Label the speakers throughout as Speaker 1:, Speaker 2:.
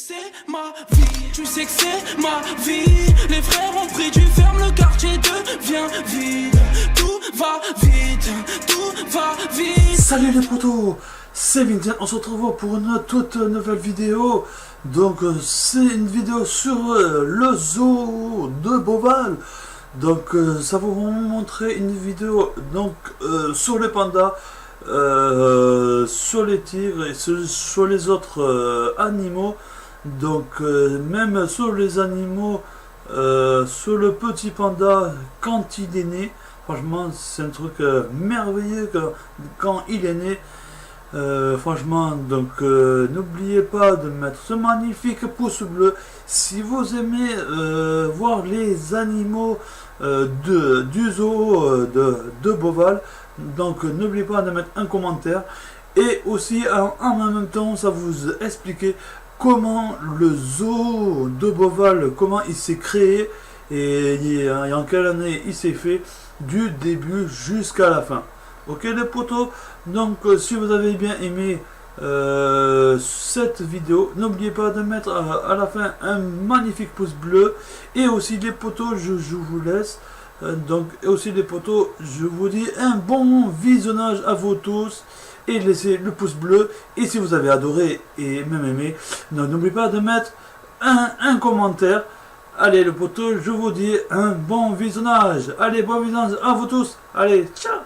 Speaker 1: C'est ma vie, tu sais que c'est ma vie. Les frères ont pris du ferme, le quartier devient vide. Tout va vite, tout va vite.
Speaker 2: Salut les potos, c'est Vincent, on se retrouve pour une toute nouvelle vidéo. Donc c'est une vidéo sur le zoo de Beauval. Donc ça va vous montrer une vidéo donc sur les pandas, sur les tigres et sur les autres animaux. Donc même sur les animaux, sur le petit panda quand il est né. Franchement c'est un truc merveilleux quand il est né. Franchement, donc n'oubliez pas de mettre ce magnifique pouce bleu si vous aimez voir les animaux du zoo de Beauval. Donc n'oubliez pas de mettre un commentaire et aussi en même temps ça vous expliquer comment le zoo de Beauval, comment il s'est créé et en quelle année il s'est fait du début jusqu'à la fin. Ok les potos, donc si vous avez bien aimé cette vidéo, n'oubliez pas de mettre à la fin un magnifique pouce bleu. Et aussi les potos, je vous laisse. Donc et aussi les potos, je vous dis un bon visionnage à vous tous. Et laissez le pouce bleu. Et si vous avez adoré et même aimé, n'oubliez pas de mettre un commentaire. Allez les potos, je vous dis un bon visionnage. Allez, bon visionnage à vous tous. Allez, ciao.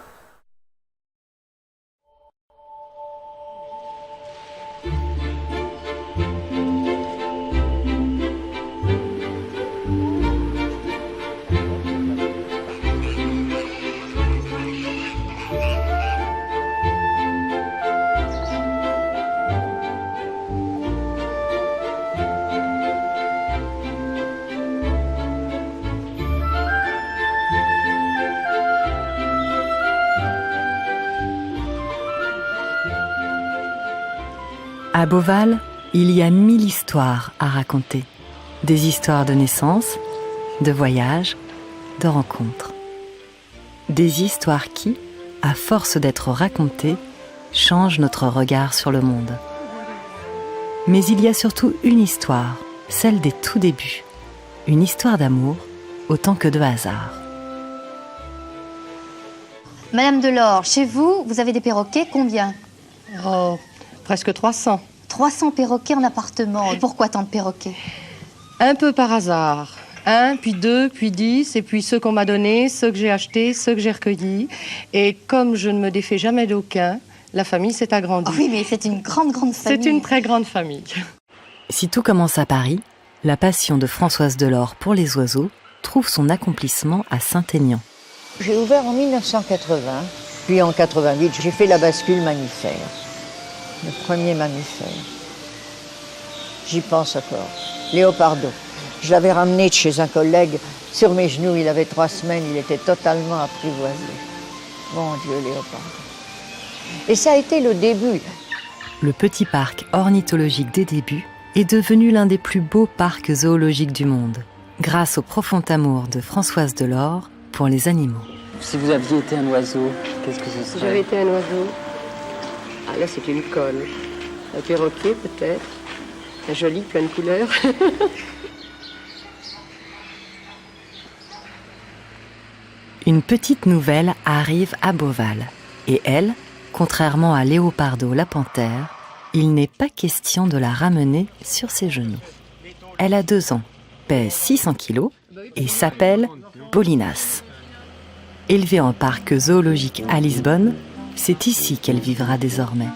Speaker 3: À Beauval, il y a 1000 histoires à raconter. Des histoires de naissance, de voyage, de rencontres. Des histoires qui, à force d'être racontées, changent notre regard sur le monde. Mais il y a surtout une histoire, celle des tout débuts. Une histoire d'amour autant que de hasard.
Speaker 4: Madame Delors, chez vous, vous avez des perroquets, combien?
Speaker 5: Oh, presque 300.
Speaker 4: 300 perroquets en appartement. Pourquoi tant de perroquets?
Speaker 5: Un peu par hasard. 1, puis 2, puis 10, et puis ceux qu'on m'a donnés, ceux que j'ai achetés, ceux que j'ai recueillis. Et comme je ne me défais jamais d'aucun, la famille s'est agrandie.
Speaker 4: Oh oui, mais c'est une grande famille.
Speaker 5: C'est une très grande famille.
Speaker 3: Si tout commence à Paris, la passion de Françoise Delors pour les oiseaux trouve son accomplissement à Saint-Aignan.
Speaker 6: J'ai ouvert en 1980, puis en 88, j'ai fait la bascule mammifère. Le premier mammifère. J'y pense encore. Léopardo. Je l'avais ramené de chez un collègue sur mes genoux, il avait 3 semaines, il était totalement apprivoisé. Mon Dieu, Léopardo. Et ça a été le début.
Speaker 3: Le petit parc ornithologique des débuts est devenu l'un des plus beaux parcs zoologiques du monde, grâce au profond amour de Françoise Delors pour les animaux.
Speaker 7: Si vous aviez été un oiseau, qu'est-ce que ce serait?
Speaker 5: Si j'avais été un oiseau, ah là c'est une colle. Un perroquet peut-être, un joli, plein de couleurs.
Speaker 3: Une petite nouvelle arrive à Beauval. Et elle, contrairement à Léopardo la panthère, il n'est pas question de la ramener sur ses genoux. Elle a 2 ans, pèse 600 kilos et s'appelle Bolinas. Élevée en parc zoologique à Lisbonne, c'est ici qu'elle vivra désormais.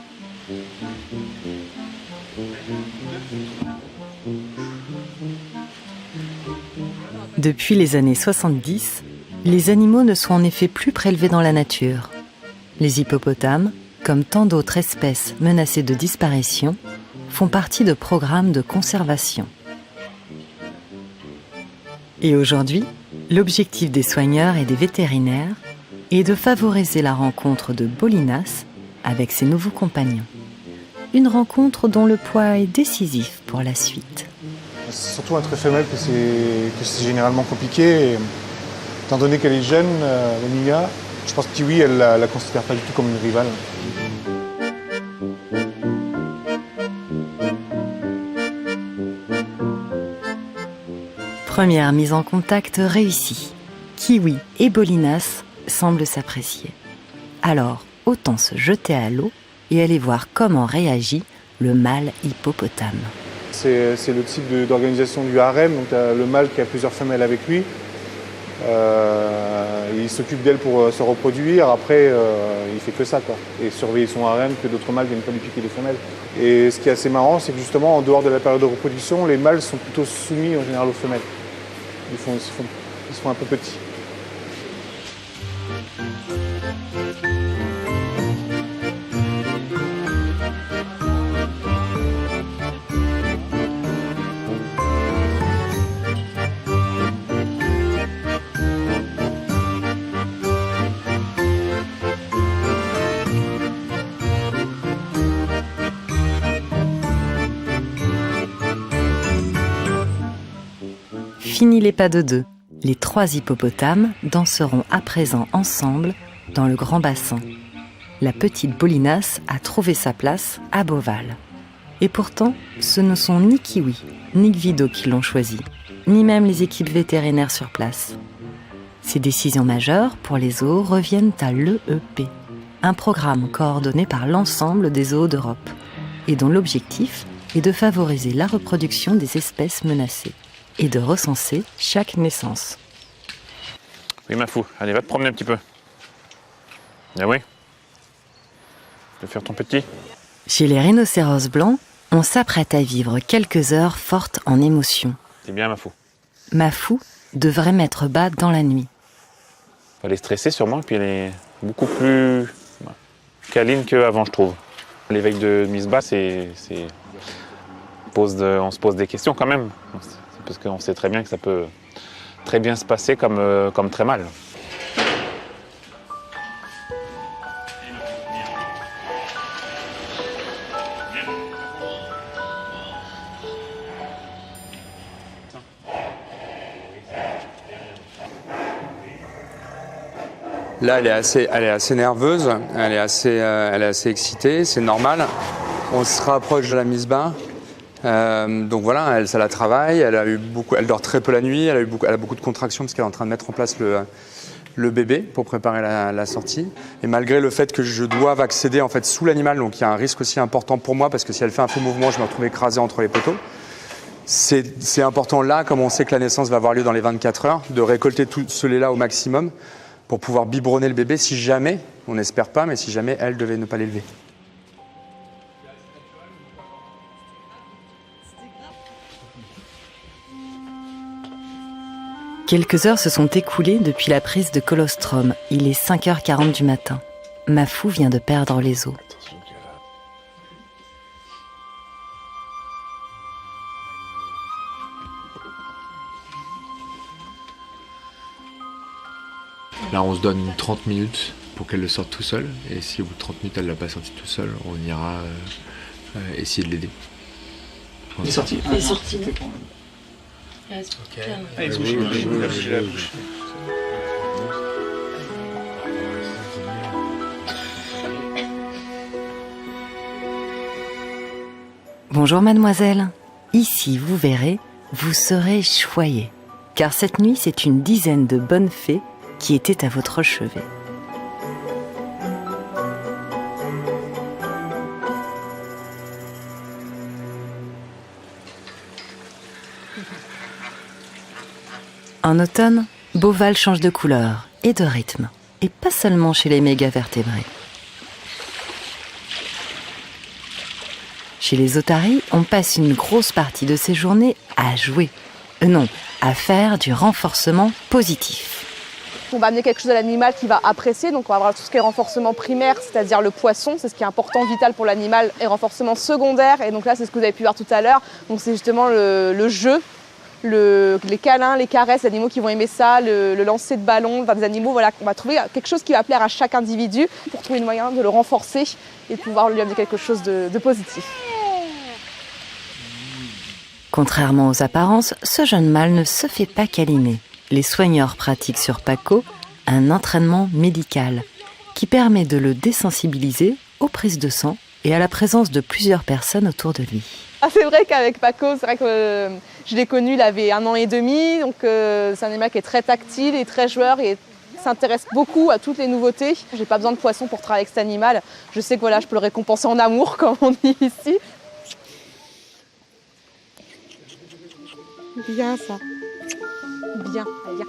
Speaker 3: Depuis les années 70, les animaux ne sont en effet plus prélevés dans la nature. Les hippopotames, comme tant d'autres espèces menacées de disparition, font partie de programmes de conservation. Et aujourd'hui, l'objectif des soigneurs et des vétérinaires est de favoriser la rencontre de Bolinas avec ses nouveaux compagnons. Une rencontre dont le poids est décisif pour la suite.
Speaker 8: C'est surtout entre femelles que c'est généralement compliqué. Et, étant donné qu'elle est jeune, la Mia, je pense que Kiwi, elle la considère pas du tout comme une rivale.
Speaker 3: Première mise en contact réussie. Kiwi et Bolinas semblent s'apprécier. Alors, autant se jeter à l'eau et aller voir comment réagit le mâle hippopotame.
Speaker 8: C'est le type d'organisation du harem, donc le mâle qui a plusieurs femelles avec lui. Il s'occupe d'elle pour se reproduire, après il fait que ça, quoi. Et surveiller son harem, que d'autres mâles viennent pas lui piquer les femelles. Et ce qui est assez marrant, c'est que justement, en dehors de la période de reproduction, les mâles sont plutôt soumis en général aux femelles. Ils se font un peu petits.
Speaker 3: Fini les pas de deux. Les 3 hippopotames danseront à présent ensemble dans le grand bassin. La petite Bolinas a trouvé sa place à Beauval. Et pourtant, ce ne sont ni Kiwi, ni Gvido qui l'ont choisi, ni même les équipes vétérinaires sur place. Ces décisions majeures pour les zoos reviennent à l'EEP, un programme coordonné par l'ensemble des zoos d'Europe, et dont l'objectif est de favoriser la reproduction des espèces menacées et de recenser chaque naissance.
Speaker 9: Oui, ma fou, allez, va te promener un petit peu. Ah oui. Tu veux faire ton petit?
Speaker 3: Chez les rhinocéros blancs, on s'apprête à vivre quelques heures fortes en émotions.
Speaker 9: C'est bien, ma fou.
Speaker 3: Ma fou devrait mettre bas dans la nuit.
Speaker 9: Elle est stressée sûrement, et puis elle est beaucoup plus câline qu'avant, je trouve. L'éveil de mise bas, on se pose des questions quand même. Parce qu'on sait très bien que ça peut très bien se passer comme très mal.
Speaker 10: Là, elle est assez nerveuse, elle est assez excitée, c'est normal. On se rapproche de la mise bas. Donc voilà, ça la travaille, elle dort très peu la nuit, elle a beaucoup de contractions parce qu'elle est en train de mettre en place le bébé pour préparer la sortie. Et malgré le fait que je doive accéder en fait sous l'animal, donc il y a un risque aussi important pour moi parce que si elle fait un faux mouvement, je me retrouve écrasé entre les poteaux. C'est important là, comme on sait que la naissance va avoir lieu dans les 24 heures, de récolter tout ce lait-là au maximum pour pouvoir biberonner le bébé si jamais, on n'espère pas, mais si jamais elle devait ne pas l'élever.
Speaker 3: Quelques heures se sont écoulées depuis la prise de colostrum. Il est 5h40 du matin. Ma fou vient de perdre les os.
Speaker 11: Là, on se donne 30 minutes pour qu'elle le sorte tout seul. Et si au bout de 30 minutes, elle ne l'a pas sorti tout seul, on ira essayer de l'aider.
Speaker 1: Il est sorti.
Speaker 12: Il est sorti.
Speaker 1: Ok.
Speaker 12: Allez,
Speaker 1: la bouche.
Speaker 3: Bonjour mademoiselle. Ici, vous verrez, vous serez choyée. Car cette nuit, c'est une dizaine de bonnes fées qui étaient à votre chevet. En automne, Beauval change de couleur et de rythme, et pas seulement chez les mégavertébrés. Chez les otaries, on passe une grosse partie de ses journées à jouer. Non, à faire du renforcement positif.
Speaker 12: On va amener quelque chose à l'animal qui va apprécier, donc on va avoir tout ce qui est renforcement primaire, c'est-à-dire le poisson, c'est ce qui est important, vital pour l'animal, et renforcement secondaire, et donc là c'est ce que vous avez pu voir tout à l'heure, donc c'est justement le jeu, les câlins, les caresses, les animaux qui vont aimer ça, le lancer de ballon, des animaux, voilà, on va trouver quelque chose qui va plaire à chaque individu pour trouver une moyen de le renforcer et de pouvoir lui amener quelque chose de positif.
Speaker 3: Contrairement aux apparences, ce jeune mâle ne se fait pas câliner. Les soigneurs pratiquent sur Paco un entraînement médical qui permet de le désensibiliser aux prises de sang et à la présence de plusieurs personnes autour de lui.
Speaker 12: Ah, c'est vrai qu'avec Paco, c'est vrai que je l'ai connu, il avait 1 an et demi, donc c'est un animal qui est très tactile et très joueur et s'intéresse beaucoup à toutes les nouveautés. J'ai pas besoin de poisson pour travailler avec cet animal. Je sais que voilà, je peux le récompenser en amour, comme on dit ici. Bien ça. Bien, bien.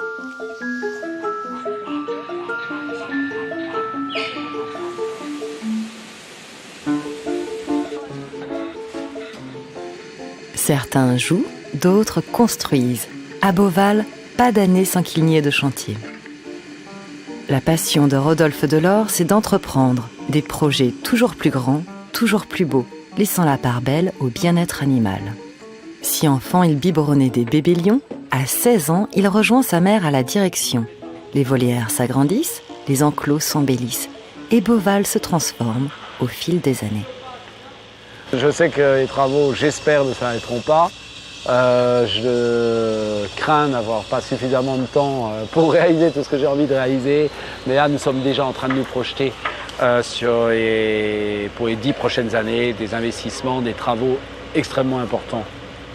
Speaker 3: Certains jouent, d'autres construisent. À Beauval, pas d'année sans qu'il n'y ait de chantier. La passion de Rodolphe Delors, c'est d'entreprendre des projets toujours plus grands, toujours plus beaux, laissant la part belle au bien-être animal. Si enfant, il biberonnait des bébés lions, à 16 ans, il rejoint sa mère à la direction. Les volières s'agrandissent, les enclos s'embellissent, et Beauval se transforme au fil des années.
Speaker 13: Je sais que les travaux, j'espère, ne s'arrêteront pas. Je crains n'avoir pas suffisamment de temps pour réaliser tout ce que j'ai envie de réaliser. Mais là, nous sommes déjà en train de nous projeter pour les 10 prochaines années, des investissements, des travaux extrêmement importants.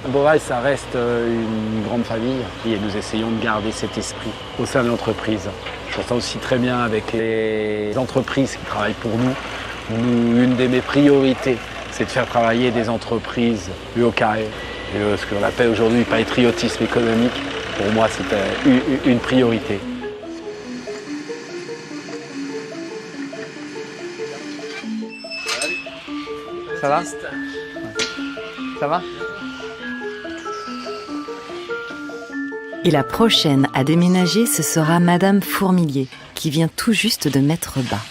Speaker 13: Beauval, ça reste une grande famille et nous essayons de garder cet esprit au sein de l'entreprise. Je ressens aussi très bien avec les entreprises qui travaillent pour nous. Une de mes priorités, c'est de faire travailler des entreprises au carré. Ce qu'on appelle aujourd'hui patriotisme économique, pour moi, c'est une priorité.
Speaker 10: Ça va? Ça va?
Speaker 3: Et la prochaine à déménager, ce sera Madame Fourmilier, qui vient tout juste de mettre bas.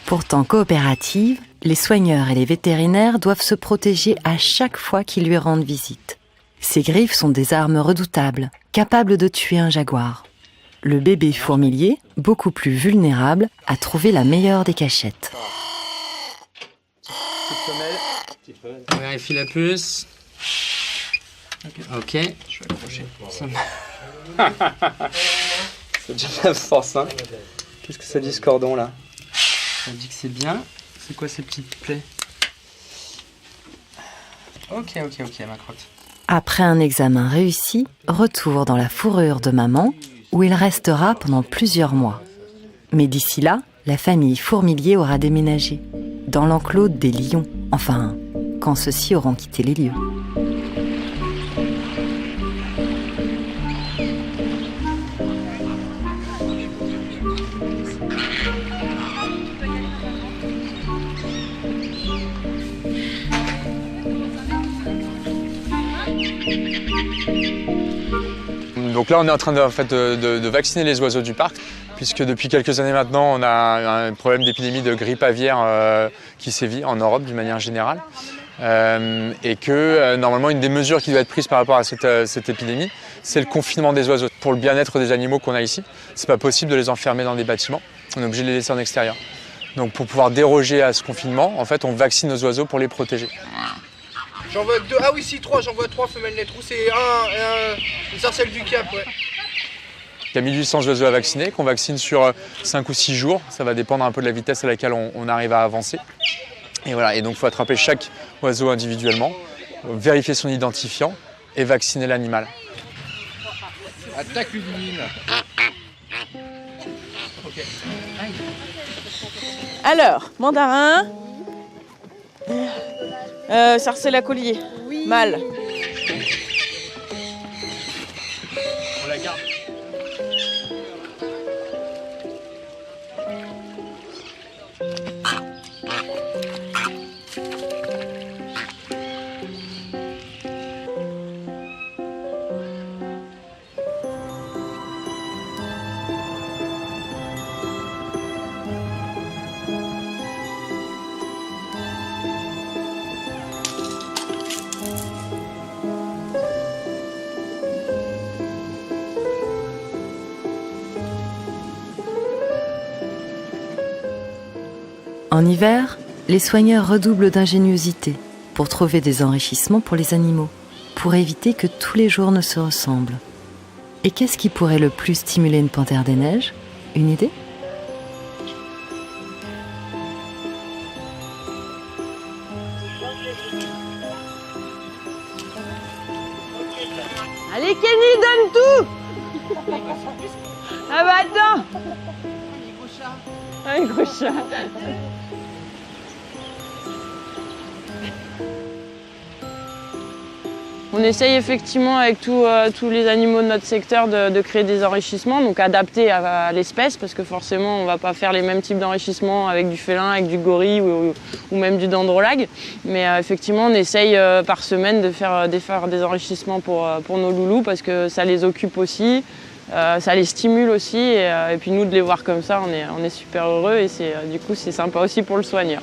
Speaker 3: Pourtant coopérative, les soigneurs et les vétérinaires doivent se protéger à chaque fois qu'ils lui rendent visite. Ses griffes sont des armes redoutables, capables de tuer un jaguar. Le bébé fourmilier, beaucoup plus vulnérable, a trouvé la meilleure des cachettes.
Speaker 10: Petite femelle. On vérifie la puce. Ok. Je vais accrocher. C'est déjà la force, hein. Qu'est-ce que ça dit ce cordon là? Ça dit que c'est bien. C'est quoi ces petites plaies? Ok, ma crotte.
Speaker 3: Après un examen réussi, retour dans la fourrure de maman, où il restera pendant plusieurs mois. Mais d'ici là, la famille Fourmilier aura déménagé, dans l'enclos des lions, enfin, quand ceux-ci auront quitté les lieux.
Speaker 10: Donc là, on est en train de vacciner les oiseaux du parc, puisque depuis quelques années maintenant, on a un problème d'épidémie de grippe aviaire qui sévit en Europe d'une manière générale. Et que normalement, une des mesures qui doit être prise par rapport à cette épidémie, c'est le confinement des oiseaux. Pour le bien-être des animaux qu'on a ici, c'est pas possible de les enfermer dans des bâtiments, on est obligé de les laisser en extérieur. Donc pour pouvoir déroger à ce confinement, en fait, on vaccine nos oiseaux pour les protéger.
Speaker 14: J'en vois 2, ah oui si 3, j'en vois 3 femelles lettres, c'est une sarcelle du Cap, ouais.
Speaker 10: Il y a 1800 oiseaux à vacciner, qu'on vaccine sur 5 ou 6 jours, ça va dépendre un peu de la vitesse à laquelle on arrive à avancer. Et voilà, et donc il faut attraper chaque oiseau individuellement, vérifier son identifiant et vacciner l'animal.
Speaker 14: Attaque Ludivine. Ok.
Speaker 12: Alors, mandarin. Sarcelle à collier. Oui. Mâle.
Speaker 10: On la garde.
Speaker 3: En hiver, les soigneurs redoublent d'ingéniosité pour trouver des enrichissements pour les animaux, pour éviter que tous les jours ne se ressemblent. Et qu'est-ce qui pourrait le plus stimuler une panthère des neiges? Une idée?
Speaker 12: Allez Kenny, donne tout. Ah bah attends. Un gros chat. On essaye effectivement avec tous les animaux de notre secteur de créer des enrichissements, donc adaptés à l'espèce, parce que forcément on ne va pas faire les mêmes types d'enrichissements avec du félin, avec du gorille ou même du dendrolague. Mais effectivement on essaye par semaine de faire des enrichissements pour nos loulous, parce que ça les occupe aussi, ça les stimule aussi, et puis nous de les voir comme ça, on est super heureux, et du coup c'est sympa aussi pour le soigneur.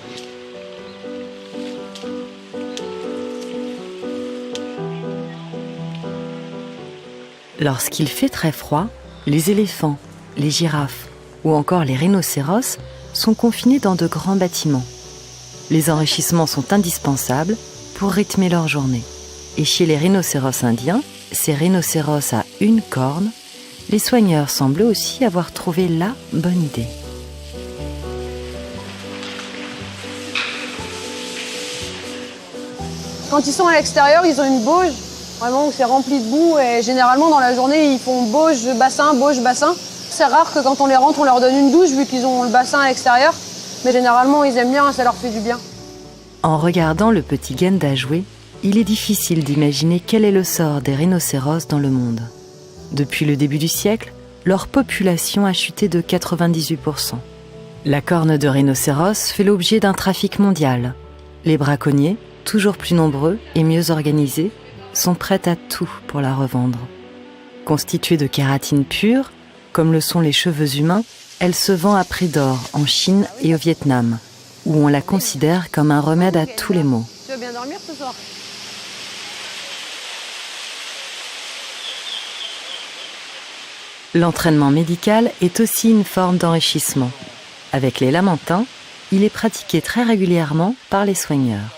Speaker 3: Lorsqu'il fait très froid, les éléphants, les girafes ou encore les rhinocéros sont confinés dans de grands bâtiments. Les enrichissements sont indispensables pour rythmer leur journée. Et chez les rhinocéros indiens, ces rhinocéros à une corne, les soigneurs semblent aussi avoir trouvé la bonne idée.
Speaker 12: Quand ils sont à l'extérieur, ils ont une bauge, vraiment où c'est rempli de boue, et généralement dans la journée ils font bauge, bassin. C'est rare que quand on les rentre on leur donne une douche vu qu'ils ont le bassin à l'extérieur, mais généralement ils aiment bien, ça leur fait du bien.
Speaker 3: En regardant le petit Genda jouer, il est difficile d'imaginer quel est le sort des rhinocéros dans le monde. Depuis le début du siècle, leur population a chuté de 98%. La corne de rhinocéros fait l'objet d'un trafic mondial. Les braconniers, toujours plus nombreux et mieux organisés, sont prêts à tout pour la revendre. Constituée de kératine pure, comme le sont les cheveux humains, elle se vend à prix d'or en Chine et au Vietnam, où on la considère comme un remède à tous les maux.
Speaker 12: Tu veux bien dormir ce soir?
Speaker 3: L'entraînement médical est aussi une forme d'enrichissement. Avec les lamantins, il est pratiqué très régulièrement par les soigneurs,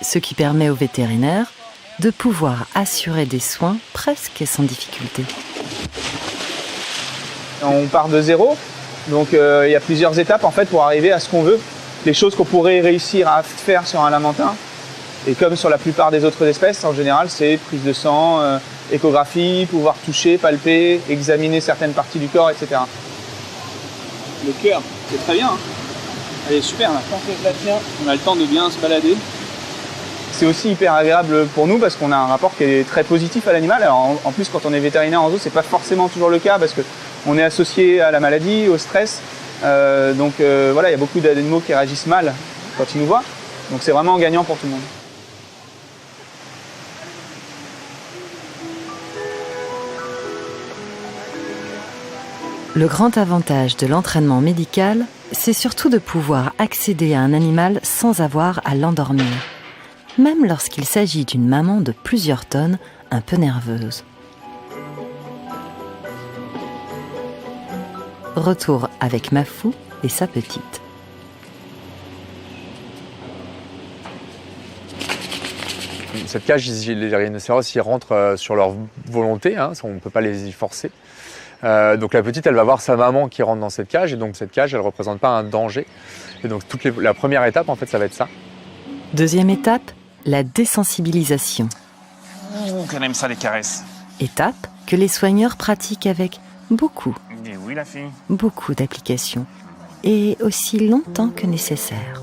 Speaker 3: ce qui permet aux vétérinaires de pouvoir assurer des soins presque sans difficulté.
Speaker 15: On part de zéro, donc il y a plusieurs étapes en fait pour arriver à ce qu'on veut, les choses qu'on pourrait réussir à faire sur un lamantin. Et comme sur la plupart des autres espèces, en général, c'est prise de sang, échographie, pouvoir toucher, palper, examiner certaines parties du corps, etc. Le cœur, c'est très bien. Hein. Elle est super là. On a le temps de bien se balader. C'est aussi hyper agréable pour nous parce qu'on a un rapport qui est très positif à l'animal. Alors en plus, quand on est vétérinaire en zoo, c'est pas forcément toujours le cas parce qu'on est associé à la maladie, au stress. Donc voilà, il y a beaucoup d'animaux qui réagissent mal quand ils nous voient. Donc c'est vraiment gagnant pour tout le monde.
Speaker 3: Le grand avantage de l'entraînement médical, c'est surtout de pouvoir accéder à un animal sans avoir à l'endormir, même lorsqu'il s'agit d'une maman de plusieurs tonnes un peu nerveuse. Retour avec Mafou et sa petite.
Speaker 10: Cette cage, les rhinocéros y rentrent sur leur volonté, hein, on ne peut pas les y forcer. Donc la petite, elle va voir sa maman qui rentre dans cette cage, et donc cette cage, elle ne représente pas un danger. Et donc la première étape, en fait, ça va être ça.
Speaker 3: Deuxième étape, la désensibilisation.
Speaker 9: On aime ça, les caresses.
Speaker 3: Étape que les soigneurs pratiquent avec beaucoup d'applications, et aussi longtemps que nécessaire.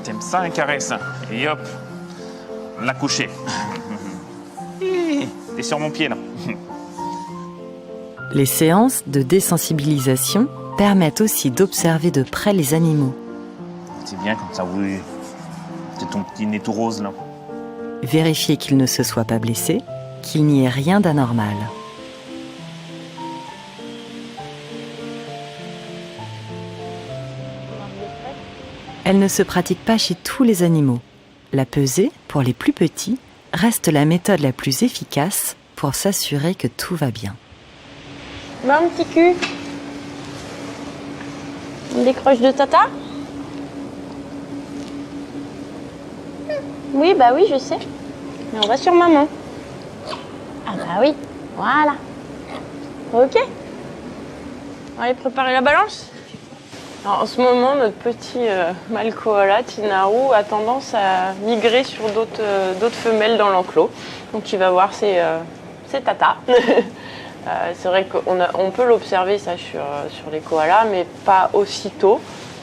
Speaker 9: T'aimes ça, une caresse? Et hop, la coucher. T'es sur mon pied, là.
Speaker 3: Les séances de désensibilisation permettent aussi d'observer de près les animaux.
Speaker 9: C'est bien comme ça, oui. C'est ton petit nez tout rose, là.
Speaker 3: Vérifier qu'il ne se soit pas blessé, qu'il n'y ait rien d'anormal. Elle ne se pratique pas chez tous les animaux. La pesée, pour les plus petits, reste la méthode la plus efficace pour s'assurer que tout va bien.
Speaker 16: Va mon petit cul. On décroche de tata? Oui, bah oui, je sais. Mais on va sur maman. Ah bah oui, voilà. Ok. On va aller préparer la balance. Alors, en ce moment, notre petit mâle koala, Tinaru, a tendance à migrer sur d'autres femelles dans l'enclos. Donc il va voir ses tatas. C'est vrai qu'on peut l'observer ça sur les koalas, mais pas aussitôt.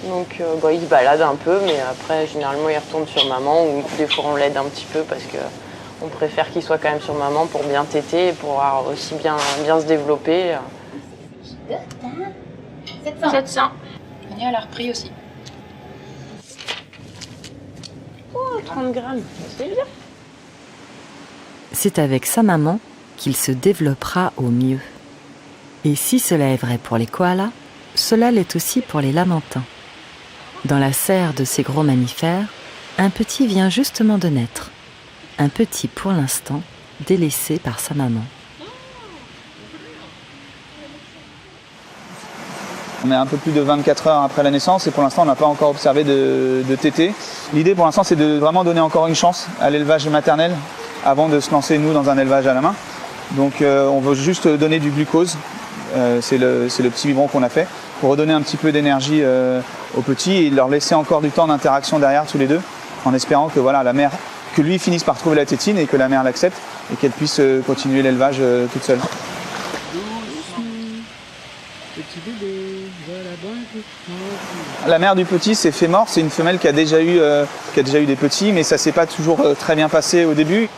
Speaker 16: Donc il se balade un peu, mais après généralement il retourne sur maman, ou des fois on l'aide un petit peu parce qu'on préfère qu'il soit quand même sur maman pour bien téter et pour pouvoir aussi bien se développer.
Speaker 17: 700. Mania, elle a repris aussi.
Speaker 16: Oh, 30 grammes, c'est bien.
Speaker 3: C'est avec sa maman qu'il se développera au mieux. Et si cela est vrai pour les koalas, cela l'est aussi pour les lamantins. Dans la serre de ces gros mammifères, un petit vient justement de naître. Un petit pour l'instant, délaissé par sa maman.
Speaker 15: On est un peu plus de 24 heures après la naissance et pour l'instant on n'a pas encore observé de tétée. L'idée pour l'instant c'est de vraiment donner encore une chance à l'élevage maternel avant de se lancer nous dans un élevage à la main. Donc on veut juste donner du glucose, c'est le petit biberon qu'on a fait, pour redonner un petit peu d'énergie aux petits et leur laisser encore du temps d'interaction derrière tous les deux, en espérant que voilà, la mère, que lui finisse par trouver la tétine et que la mère l'accepte et qu'elle puisse continuer l'élevage toute seule. La mère du petit, c'est Fémor, c'est une femelle qui a déjà eu des petits, mais ça ne s'est pas toujours très bien passé au début.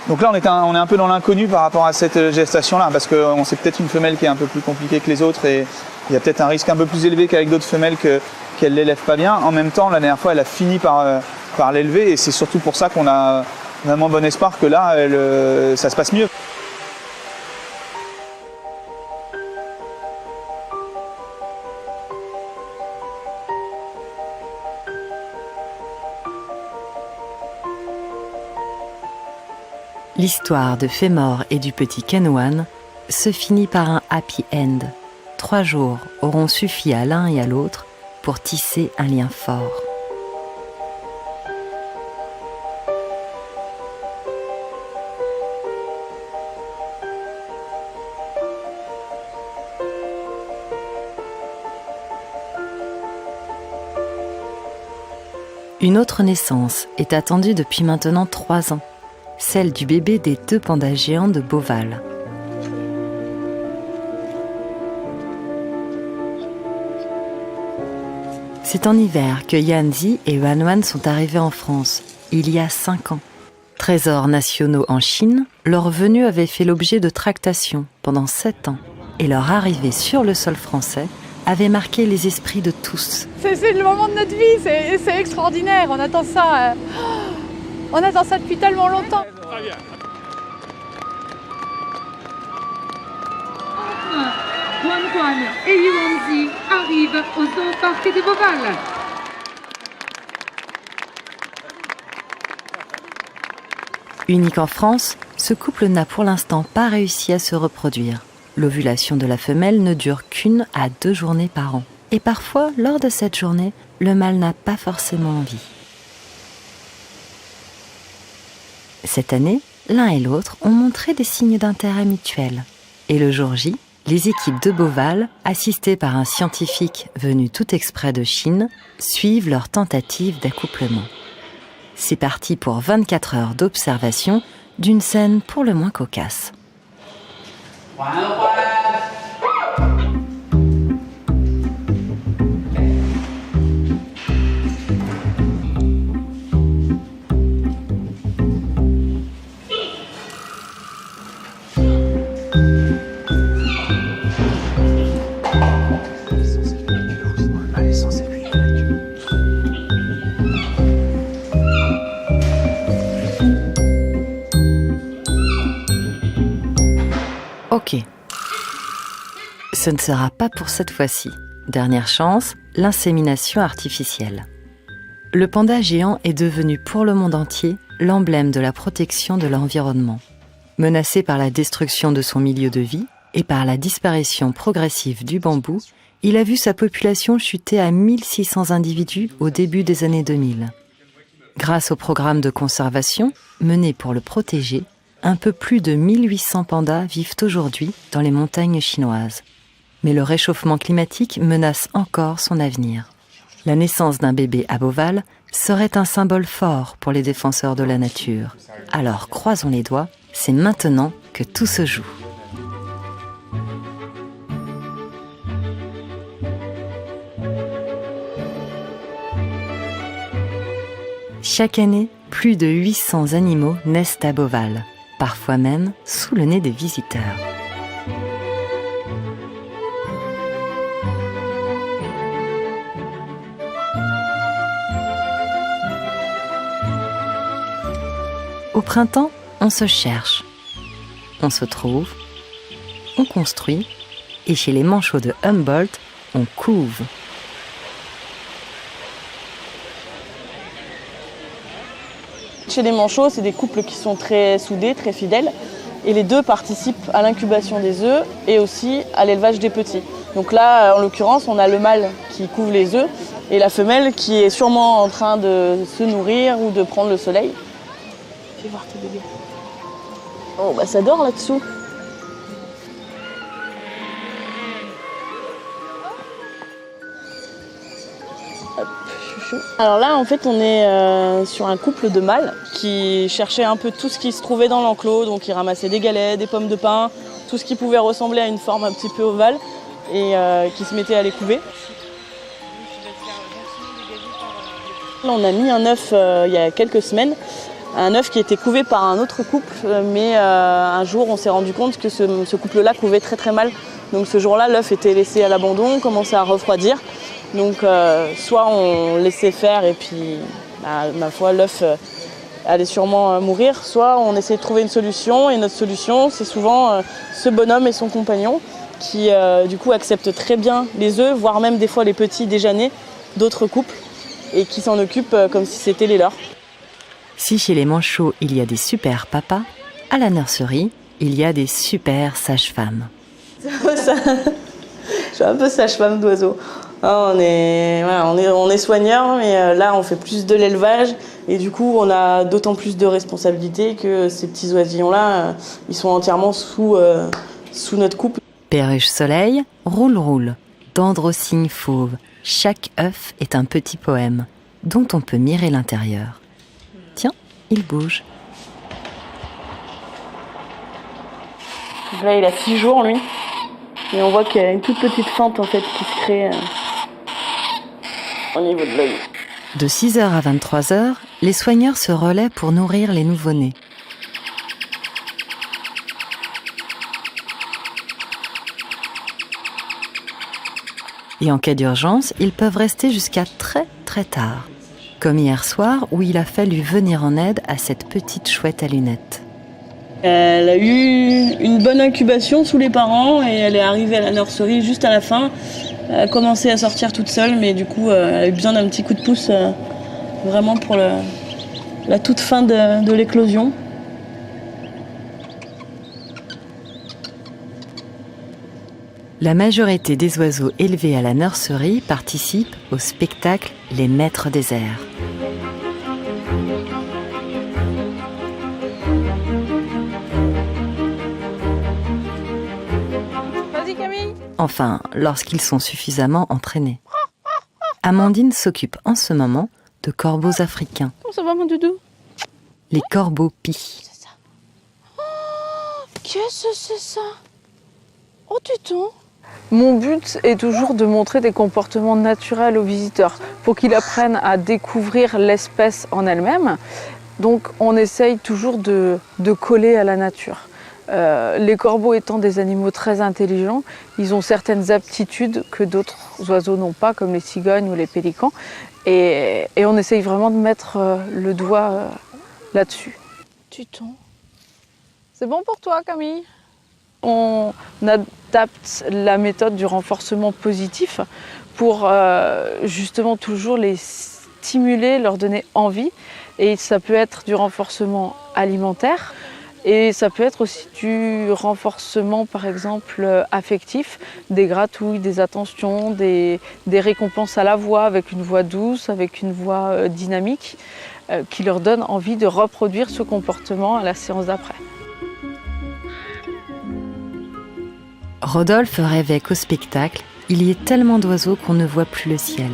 Speaker 15: Donc là, on est un peu dans l'inconnu par rapport à cette gestation-là, parce qu'on sait peut-être une femelle qui est un peu plus compliquée que les autres et il y a peut-être un risque un peu plus élevé qu'avec d'autres femelles qu'elle ne l'élève pas bien. En même temps, la dernière fois, elle a fini par l'élever et c'est surtout pour ça qu'on a vraiment bon espoir que là, ça se passe mieux.
Speaker 3: L'histoire de Fémor et du petit Kenwan se finit par un happy end. 3 jours auront suffi à l'un et à l'autre pour tisser un lien fort. Une autre naissance est attendue depuis maintenant 3 ans. Celle du bébé des 2 pandas géants de Beauval. C'est en hiver que Yanzi et Wanwan sont arrivés en France, il y a 5 ans. Trésors nationaux en Chine, leur venue avait fait l'objet de tractations pendant 7 ans, et leur arrivée sur le sol français avait marqué les esprits de tous.
Speaker 18: C'est le moment de notre vie, c'est extraordinaire, on attend ça. On attend ça depuis tellement longtemps.
Speaker 19: Wanwan et Yuanzi arrivent au zooparc de Beauval.
Speaker 3: Unique en France, ce couple n'a pour l'instant pas réussi à se reproduire. L'ovulation de la femelle ne dure qu'1 à 2 journées par an. Et parfois, lors de cette journée, le mâle n'a pas forcément envie. Cette année, l'un et l'autre ont montré des signes d'intérêt mutuel. Et le jour J, les équipes de Beauval, assistées par un scientifique venu tout exprès de Chine, suivent leur tentative d'accouplement. C'est parti pour 24 heures d'observation d'une scène pour le moins cocasse. Ok. Ce ne sera pas pour cette fois-ci. Dernière chance, l'insémination artificielle. Le panda géant est devenu pour le monde entier l'emblème de la protection de l'environnement. Menacé par la destruction de son milieu de vie et par la disparition progressive du bambou, il a vu sa population chuter à 1600 individus au début des années 2000. Grâce au programme de conservation mené pour le protéger, un peu plus de 1800 pandas vivent aujourd'hui dans les montagnes chinoises. Mais le réchauffement climatique menace encore son avenir. La naissance d'un bébé à Beauval serait un symbole fort pour les défenseurs de la nature. Alors croisons les doigts, c'est maintenant que tout se joue. Chaque année, plus de 800 animaux naissent à Beauval, parfois même sous le nez des visiteurs. Au printemps, on se cherche, on se trouve, on construit, et chez les manchots de Humboldt, on couve.
Speaker 12: Chez les manchots, c'est des couples qui sont très soudés, très fidèles, et les deux participent à l'incubation des œufs et aussi à l'élevage des petits. Donc là, en l'occurrence, on a le mâle qui couve les œufs et la femelle qui est sûrement en train de se nourrir ou de prendre le soleil. Fais voir tes bébés. Oh, bah ça dort là-dessous. Hop, chouchou. Alors là, en fait, on est sur un couple de mâles qui cherchait un peu tout ce qui se trouvait dans l'enclos. Donc, ils ramassaient des galets, des pommes de pin, tout ce qui pouvait ressembler à une forme un petit peu ovale et qui se mettait à les couver. Là, on a mis un œuf il y a quelques semaines. Un œuf qui était couvé par un autre couple, mais un jour on s'est rendu compte que ce couple-là couvait très très mal. Donc ce jour-là, l'œuf était laissé à l'abandon, commençait à refroidir. Donc soit on laissait faire et puis, ma foi, l'œuf allait sûrement mourir, soit on essayait de trouver une solution. Et notre solution, c'est souvent ce bonhomme et son compagnon qui du coup acceptent très bien les œufs, voire même des fois les petits déjà nés d'autres couples et qui s'en occupent comme si c'était les leurs.
Speaker 3: Si chez les manchots, il y a des super papas, à la nurserie, il y a des super sages-femmes.
Speaker 12: Je suis un peu sage-femme d'oiseaux. On est soigneurs, mais là, on fait plus de l'élevage. Et du coup, on a d'autant plus de responsabilités que ces petits oisillons-là, ils sont entièrement sous notre coupe.
Speaker 3: Perruche soleil, roule, dendre au cygne fauve. Chaque œuf est un petit poème, dont on peut mirer l'intérieur. Tiens, il bouge.
Speaker 12: Là, il a 6 jours, lui. Et on voit qu'il y a une toute petite fente, en fait, qui se crée au niveau de l'œil.
Speaker 3: De 6h à 23h, les soigneurs se relaient pour nourrir les nouveau-nés. Et en cas d'urgence, ils peuvent rester jusqu'à très très tard. Comme hier soir où il a fallu venir en aide à cette petite chouette à lunettes.
Speaker 12: Elle a eu une bonne incubation sous les parents et elle est arrivée à la nurserie juste à la fin. Elle a commencé à sortir toute seule, mais du coup elle a eu besoin d'un petit coup de pouce vraiment pour la toute fin de l'éclosion.
Speaker 3: La majorité des oiseaux élevés à la nurserie participent au spectacle Les Maîtres des Airs.
Speaker 18: Vas-y Camille.
Speaker 3: Enfin, lorsqu'ils sont suffisamment entraînés. Amandine s'occupe en ce moment de corbeaux africains.
Speaker 18: Comment ça va mon doudou?
Speaker 3: Les corbeaux pie.
Speaker 18: C'est ça. Oh, qu'est-ce que c'est ça? Oh tuton.
Speaker 20: Mon but est toujours de montrer des comportements naturels aux visiteurs pour qu'ils apprennent à découvrir l'espèce en elle-même. Donc on essaye toujours de coller à la nature. Les corbeaux étant des animaux très intelligents, ils ont certaines aptitudes que d'autres oiseaux n'ont pas, comme les cigognes ou les pélicans. Et on essaye vraiment de mettre le doigt là-dessus.
Speaker 18: Tuton. C'est bon pour toi Camille?
Speaker 20: On adapte la méthode du renforcement positif pour justement toujours les stimuler, leur donner envie. Et ça peut être du renforcement alimentaire et ça peut être aussi du renforcement, par exemple, affectif, des gratouilles, des attentions, des récompenses à la voix, avec une voix douce, avec une voix dynamique, qui leur donnent envie de reproduire ce comportement à la séance d'après.
Speaker 3: Rodolphe rêvait qu'au spectacle, il y ait tellement d'oiseaux qu'on ne voit plus le ciel.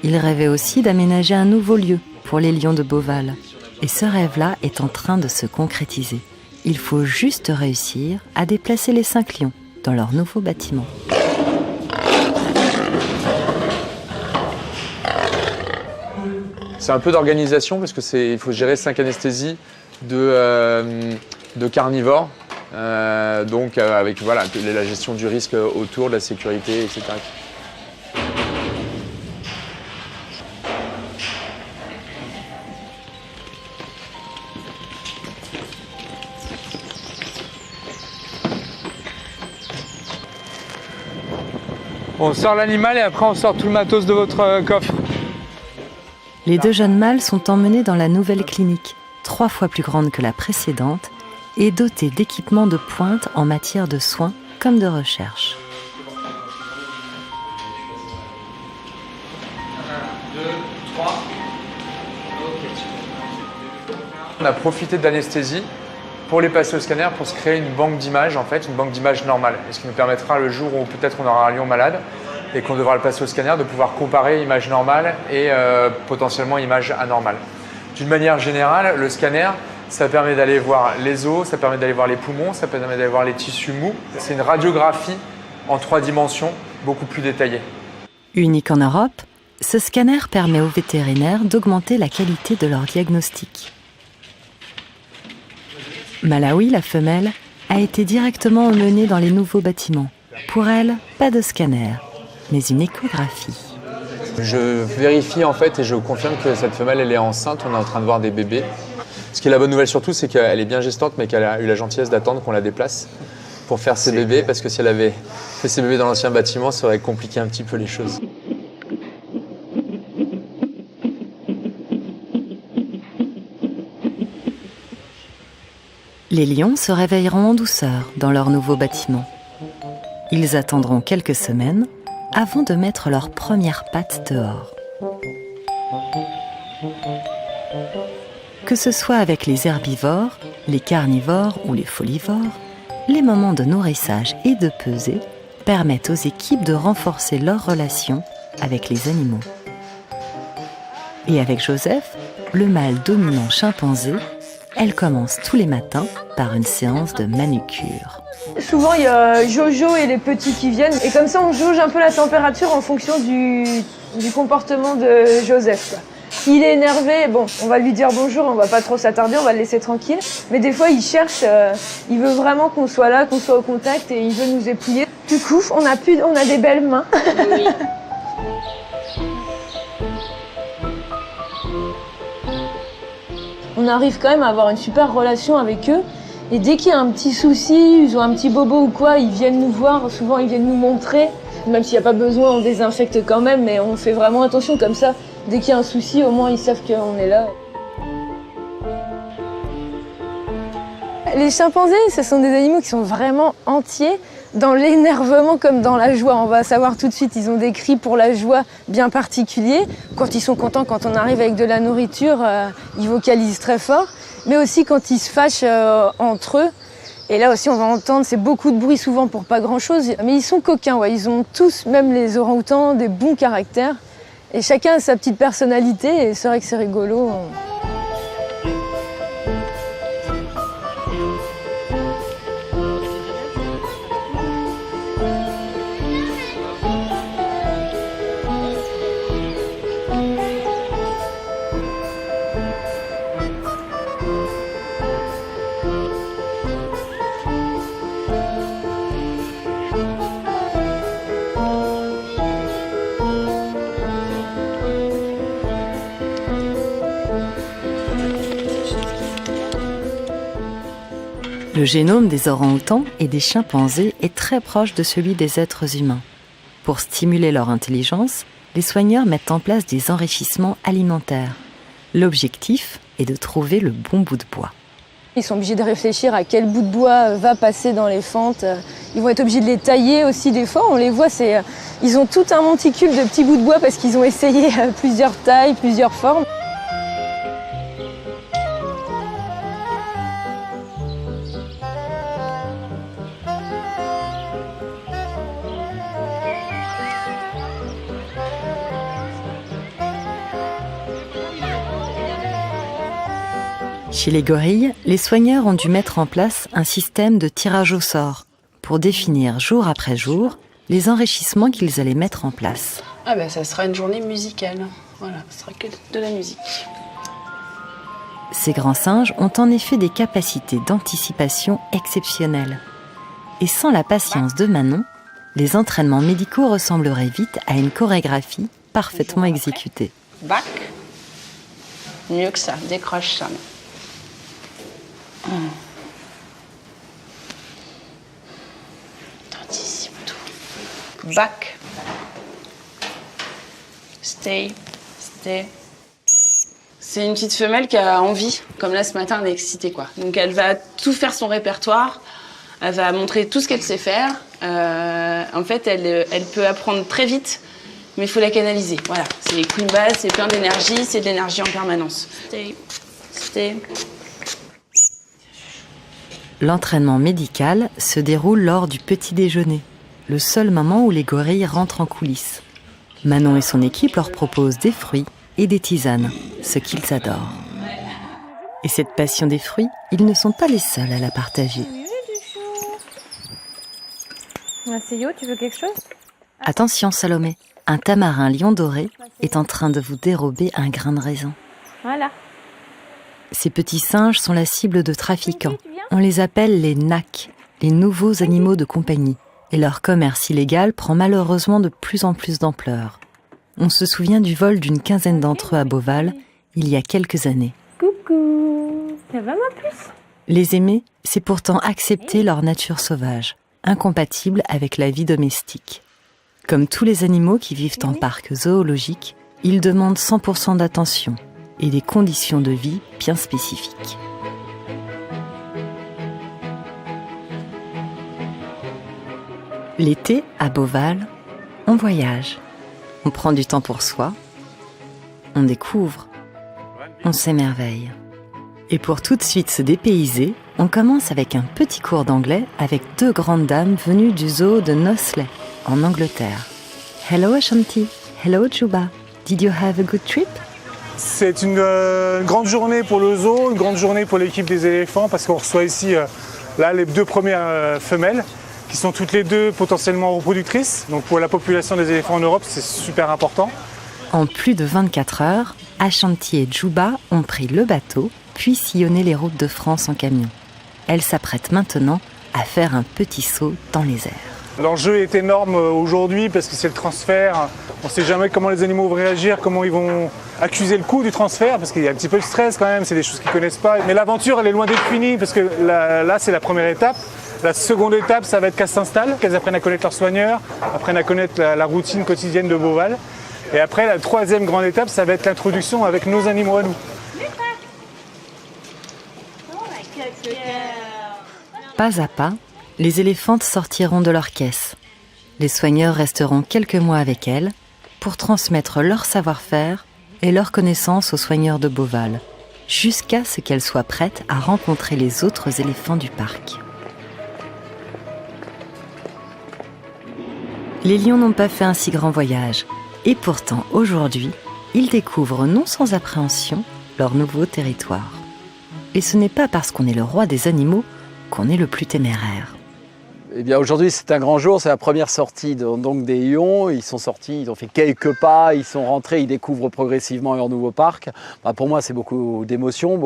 Speaker 3: Il rêvait aussi d'aménager un nouveau lieu pour les lions de Beauval. Et ce rêve-là est en train de se concrétiser. Il faut juste réussir à déplacer les 5 lions dans leur nouveau bâtiment.
Speaker 10: C'est un peu d'organisation parce qu'il faut gérer 5 anesthésies de carnivores. Donc avec voilà, la gestion du risque autour, de la sécurité, etc. On sort l'animal et après on sort tout le matos de votre coffre.
Speaker 3: Les 2 jeunes mâles sont emmenés dans la nouvelle clinique, 3 fois plus grande que la précédente, et dotée d'équipements de pointe en matière de soins comme de recherche.
Speaker 10: 1, 2, 3. On a profité de l'anesthésie pour les passer au scanner pour se créer une banque d'images, en fait, une banque d'images normale. Et ce qui nous permettra le jour où peut-être on aura un lion malade et qu'on devra le passer au scanner, de pouvoir comparer image normale et potentiellement image anormale. D'une manière générale, le scanner, ça permet d'aller voir les os, ça permet d'aller voir les poumons, ça permet d'aller voir les tissus mous. C'est une radiographie en 3 dimensions, beaucoup plus détaillée.
Speaker 3: Unique en Europe, ce scanner permet aux vétérinaires d'augmenter la qualité de leur diagnostic. Malawi, la femelle, a été directement emmenée dans les nouveaux bâtiments. Pour elle, pas de scanner, mais une échographie.
Speaker 10: Je vérifie en fait et je confirme que cette femelle elle est enceinte, on est en train de voir des bébés. Ce qui est la bonne nouvelle surtout, c'est qu'elle est bien gestante mais qu'elle a eu la gentillesse d'attendre qu'on la déplace pour faire ses bébés, parce que si elle avait fait ses bébés dans l'ancien bâtiment, ça aurait compliqué un petit peu les choses.
Speaker 3: Les lions se réveilleront en douceur dans leur nouveau bâtiment. Ils attendront quelques semaines avant de mettre leurs premières pattes dehors. Que ce soit avec les herbivores, les carnivores ou les folivores, les moments de nourrissage et de pesée permettent aux équipes de renforcer leur relation avec les animaux. Et avec Joseph, le mâle dominant chimpanzé, elle commence tous les matins par une séance de manucure.
Speaker 21: Souvent, il y a Jojo et les petits qui viennent. Et comme ça, on jauge un peu la température en fonction du comportement de Joseph, quoi. Il est énervé, bon, on va lui dire bonjour, on va pas trop s'attarder, on va le laisser tranquille. Mais des fois, il cherche, il veut vraiment qu'on soit là, qu'on soit au contact et il veut nous épouiller. Du coup, on a des belles mains. Oui. On arrive quand même à avoir une super relation avec eux. Et dès qu'il y a un petit souci, ils ont un petit bobo ou quoi, ils viennent nous voir, souvent ils viennent nous montrer. Même s'il n'y a pas besoin, on désinfecte quand même, mais on fait vraiment attention comme ça. Dès qu'il y a un souci, au moins ils savent qu'on est là. Les chimpanzés, ce sont des animaux qui sont vraiment entiers, dans l'énervement comme dans la joie. On va savoir tout de suite, ils ont des cris pour la joie bien particuliers. Quand ils sont contents, quand on arrive avec de la nourriture, ils vocalisent très fort. Mais aussi quand ils se fâchent entre eux. Et là aussi, on va entendre, c'est beaucoup de bruit souvent pour pas grand-chose. Mais ils sont coquins, ouais. Ils ont tous, même les orang-outans, des bons caractères. Et chacun a sa petite personnalité et c'est vrai que c'est rigolo.
Speaker 3: Le génome des orang-outans et des chimpanzés est très proche de celui des êtres humains. Pour stimuler leur intelligence, les soigneurs mettent en place des enrichissements alimentaires. L'objectif est de trouver le bon bout de bois.
Speaker 21: Ils sont obligés de réfléchir à quel bout de bois va passer dans les fentes. Ils vont être obligés de les tailler aussi des fois. On les voit, ils ont tout un monticule de petits bouts de bois parce qu'ils ont essayé plusieurs tailles, plusieurs formes.
Speaker 3: Chez les gorilles, les soigneurs ont dû mettre en place un système de tirage au sort pour définir jour après jour les enrichissements qu'ils allaient mettre en place.
Speaker 16: Ah ben ça sera une journée musicale. Voilà, ce sera que de la musique.
Speaker 3: Ces grands singes ont en effet des capacités d'anticipation exceptionnelles. Et sans la patience de Manon, les entraînements médicaux ressembleraient vite à une chorégraphie parfaitement exécutée.
Speaker 16: Bac. Mieux que ça, décroche ça. T'anticipes tout. Back. Stay. C'est une petite femelle qui a envie, comme là ce matin, elle est excitée quoi. Donc elle va tout faire son répertoire, elle va montrer tout ce qu'elle sait faire. En fait, elle peut apprendre très vite, mais il faut la canaliser. Voilà, c'est les queen bass, c'est plein d'énergie, c'est de l'énergie en permanence. Stay.
Speaker 3: L'entraînement médical se déroule lors du petit déjeuner, le seul moment où les gorilles rentrent en coulisses. Manon et son équipe leur proposent des fruits et des tisanes, ce qu'ils adorent. Et cette passion des fruits, ils ne sont pas les seuls à la partager.
Speaker 21: Masseo, tu veux quelque chose?
Speaker 3: Attention Salomé, un tamarin lion doré est en train de vous dérober un grain de raisin.
Speaker 21: Voilà.
Speaker 3: Ces petits singes sont la cible de trafiquants. On les appelle les NAC, les nouveaux animaux de compagnie. Et leur commerce illégal prend malheureusement de plus en plus d'ampleur. On se souvient du vol d'une quinzaine d'entre eux à Beauval, il y a quelques années.
Speaker 21: Coucou, ça va ma puce?
Speaker 3: Les aimer, c'est pourtant accepter leur nature sauvage, incompatible avec la vie domestique. Comme tous les animaux qui vivent en parc zoologique, ils demandent 100% d'attention et des conditions de vie bien spécifiques. L'été, à Beauval, on voyage. On prend du temps pour soi, on découvre, on s'émerveille. Et pour tout de suite se dépayser, on commence avec un petit cours d'anglais avec 2 grandes dames venues du zoo de Knowsley, en Angleterre. Hello Ashanti, hello Juba, did you have a good trip?
Speaker 8: C'est une grande journée pour le zoo, une grande journée pour l'équipe des éléphants parce qu'on reçoit ici là, les 2 premières femelles qui sont toutes les 2 potentiellement reproductrices. Donc pour la population des éléphants en Europe, c'est super important.
Speaker 3: En plus de 24 heures, Ashanti et Juba ont pris le bateau, puis sillonné les routes de France en camion. Elles s'apprêtent maintenant à faire un petit saut dans les airs.
Speaker 8: L'enjeu est énorme aujourd'hui parce que c'est le transfert. On ne sait jamais comment les animaux vont réagir, comment ils vont accuser le coup du transfert, parce qu'il y a un petit peu de stress quand même, c'est des choses qu'ils ne connaissent pas. Mais l'aventure, elle est loin d'être finie parce que là, c'est la première étape. La seconde étape, ça va être qu'elles s'installent, qu'elles apprennent à connaître leurs soigneurs, apprennent à connaître la routine quotidienne de Beauval. Et après, la 3e grande étape, ça va être l'introduction avec nos animaux à nous.
Speaker 3: Pas à pas, les éléphantes sortiront de leur caisse. Les soigneurs resteront quelques mois avec elles pour transmettre leur savoir-faire et leur connaissance aux soigneurs de Beauval, jusqu'à ce qu'elles soient prêtes à rencontrer les autres éléphants du parc. Les lions n'ont pas fait un si grand voyage, et pourtant aujourd'hui, ils découvrent non sans appréhension leur nouveau territoire. Et ce n'est pas parce qu'on est le roi des animaux qu'on est le plus téméraire.
Speaker 13: Eh bien aujourd'hui c'est un grand jour, c'est la première sortie donc des lions. Ils sont sortis, ils ont fait quelques pas, ils sont rentrés, ils découvrent progressivement leur nouveau parc. Pour moi c'est beaucoup d'émotions,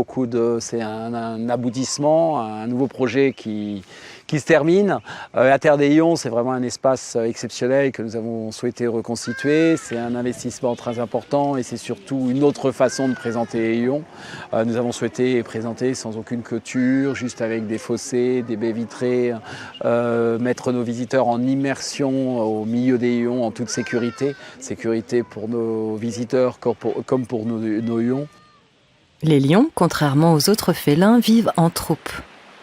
Speaker 13: c'est un aboutissement, un nouveau projet qui se termine. La Terre des Lions, c'est vraiment un espace exceptionnel que nous avons souhaité reconstituer. C'est un investissement très important et c'est surtout une autre façon de présenter les lions. Nous avons souhaité présenter sans aucune clôture, juste avec des fossés, des baies vitrées, mettre nos visiteurs en immersion au milieu des lions en toute sécurité. Sécurité pour nos visiteurs comme pour nos lions.
Speaker 3: Les lions, contrairement aux autres félins, vivent en troupe,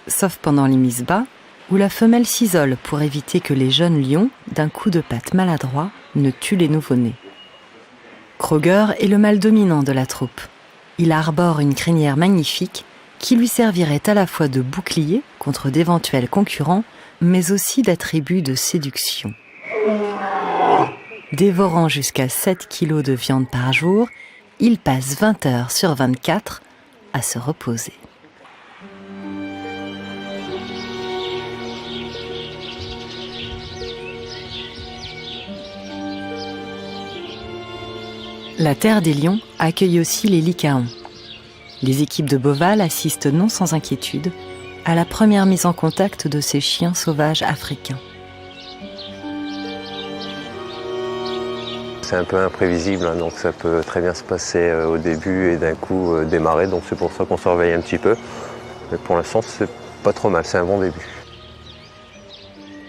Speaker 3: sauf pendant les mises-bas, où la femelle s'isole pour éviter que les jeunes lions, d'un coup de patte maladroit, ne tuent les nouveau-nés. Kroger est le mâle dominant de la troupe. Il arbore une crinière magnifique qui lui servirait à la fois de bouclier contre d'éventuels concurrents, mais aussi d'attribut de séduction. Dévorant jusqu'à 7 kilos de viande par jour, il passe 20 heures sur 24 à se reposer. La Terre des Lions accueille aussi les lycaons. Les équipes de Beauval assistent non sans inquiétude à la première mise en contact de ces chiens sauvages africains.
Speaker 2: C'est un peu imprévisible, hein, donc ça peut très bien se passer au début et d'un coup démarrer, donc c'est pour ça qu'on surveille un petit peu. Mais pour l'instant, c'est pas trop mal, c'est un bon début.